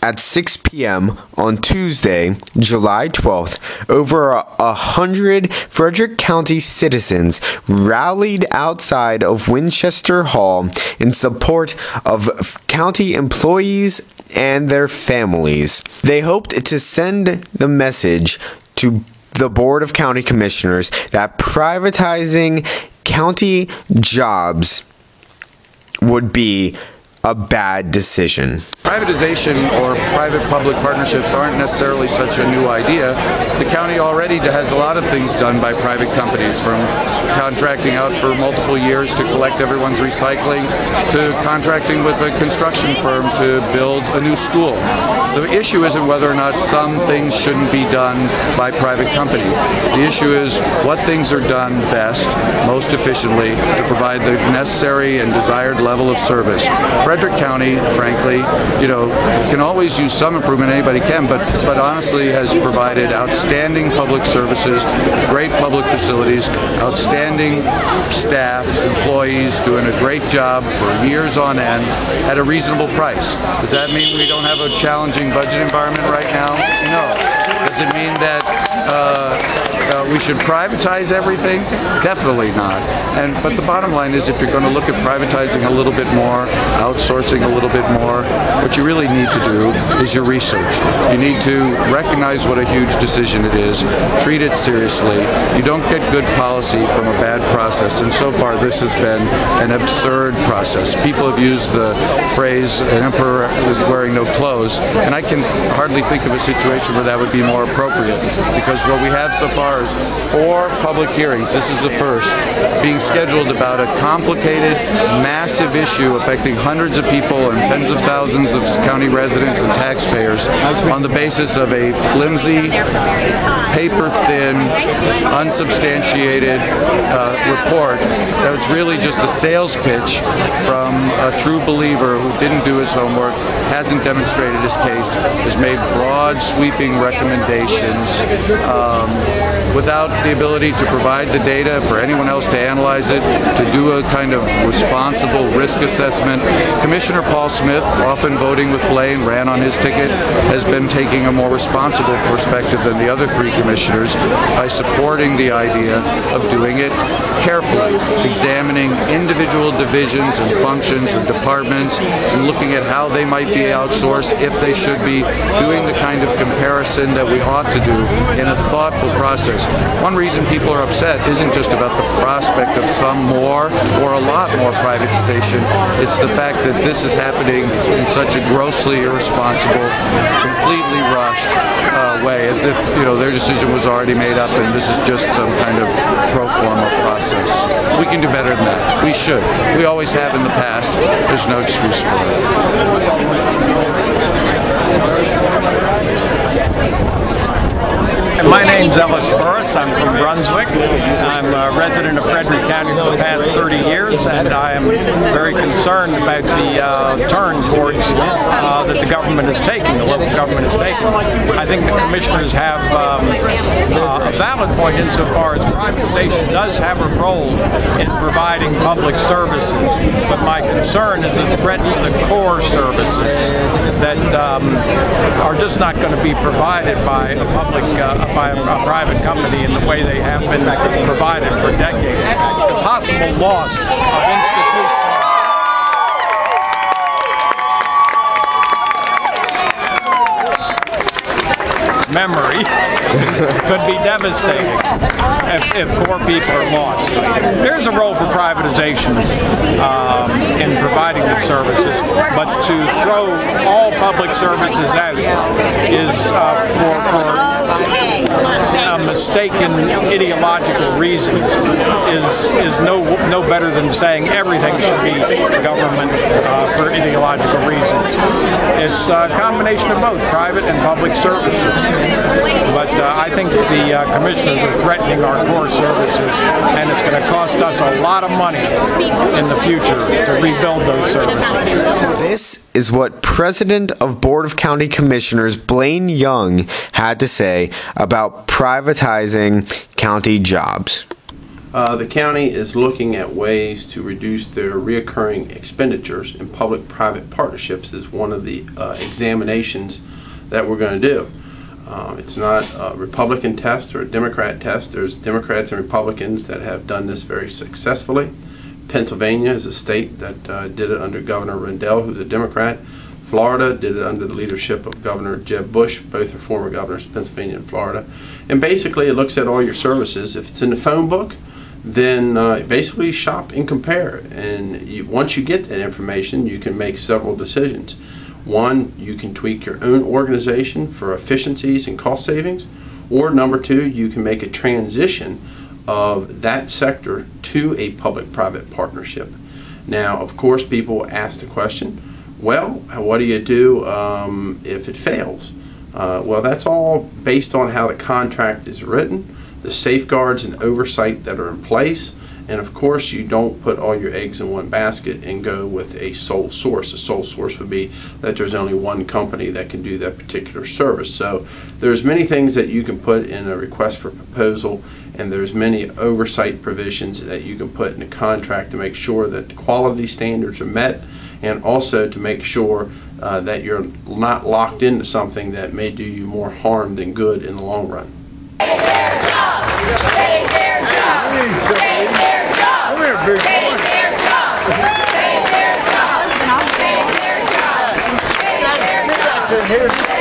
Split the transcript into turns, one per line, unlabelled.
at 6 p.m. on Tuesday, July 12th, over 100 Frederick County citizens rallied outside of Winchester Hall in support of county employees and their families. They hoped to send the message to the Board of County Commissioners that privatizing county jobs would be a bad decision.
Privatization or private-public partnerships aren't necessarily such a new idea. The county already has a lot of things done by private companies, from contracting out for multiple years to collect everyone's recycling, to contracting with a construction firm to build a new school. The issue isn't whether or not some things shouldn't be done by private companies. The issue is what things are done best, most efficiently, to provide the necessary and desired level of service. Frederick County, frankly, can always use some improvement, anybody can, but honestly has provided outstanding public services, great public facilities, outstanding staff, employees doing a great job for years on end at a reasonable price. Does that mean we don't have a challenging budget environment right now? No. Does it mean that we should privatize everything? Definitely not. But the bottom line is, if you're going to look at privatizing a little bit more, outsourcing a little bit more, what you really need to do is your research. You need to recognize what a huge decision it is, treat it seriously. You don't get good policy from a bad process, and so far this has been an absurd process. People have used the phrase, an emperor is wearing no clothes, and I can hardly think of a situation where that would be more appropriate, because what we have so far is 4 public hearings. This is the first, being scheduled about a complicated, massive issue affecting hundreds of people and tens of thousands of county residents and taxpayers on the basis of a flimsy, paper-thin, unsubstantiated report that was really just a sales pitch from a true believer who didn't do his homework, hasn't demonstrated his case, has made broad, sweeping recommendations without the ability to provide the data for anyone else to analyze it, to do a kind of responsible risk assessment. Commissioner Paul Smith, often voting with Blaine, ran on his ticket, has been taking a more responsible perspective than the other 3 commissioners by supporting the idea of doing it carefully, examining individual divisions and functions and departments and looking at how they might be outsourced, if they should be, doing the kind of comparison that we ought to do in a thoughtful process. One reason people are upset isn't just about the prospect of some more or a lot more privatization. It's the fact that this is happening in such a grossly irresponsible, completely rushed way, as if their decision was already made up and this is just some kind of pro forma process. We can do better than that. We should. We always have in the past. There's no excuse for it.
My name's Ellis Burris. I'm from Brunswick. I'm a resident of Frederick County for the past 30 years, and I am very concerned about the turn towards that the government is taking, the local government is taking. I think the commissioners have a valid point insofar as privatization does have a role in providing public services, but my concern is it threatens the core services that are just not going to be provided by a private company in the way they have been provided for decades. The possible loss of institutional memory could be devastating if core people are lost. There's a role for privatization in providing the services, but to throw all public services out is for mistaken ideological reasons is no better than saying everything should be government for ideological reasons. It's a combination of both private and public services. But I think the commissioners are threatening our core services, and it's going to cost us a lot of money in the future to rebuild those services.
This is what President of Board of County Commissioners Blaine Young had to say about privatizing county jobs.
The county is looking at ways to reduce their reoccurring expenditures, and public-private partnerships is one of the examinations that we're going to do. It's not a Republican test or a Democrat test. There's Democrats and Republicans that have done this very successfully. Pennsylvania is a state that did it under Governor Rendell, who's a Democrat. Florida did it under the leadership of Governor Jeb Bush. Both are former governors, Pennsylvania and Florida. And basically it looks at all your services. If it's in the phone book, then basically shop and compare. And once you get that information, you can make several decisions. One, you can tweak your own organization for efficiencies and cost savings. Or number two, you can make a transition of that sector to a public-private partnership. Now, of course, people ask the question, well, what do you do if it fails? Well, that's all based on how the contract is written, the safeguards and oversight that are in place, and of course you don't put all your eggs in one basket and go with a sole source. A sole source would be that there's only one company that can do that particular service. So there's many things that you can put in a request for proposal, and there's many oversight provisions that you can put in a contract to make sure that the quality standards are met, and also to make sure that you're not locked into something that may do you more harm than good in the long run.
Save their jobs! Save their jobs! Save their jobs! Save their jobs! Save their jobs! Save their jobs! Save their jobs!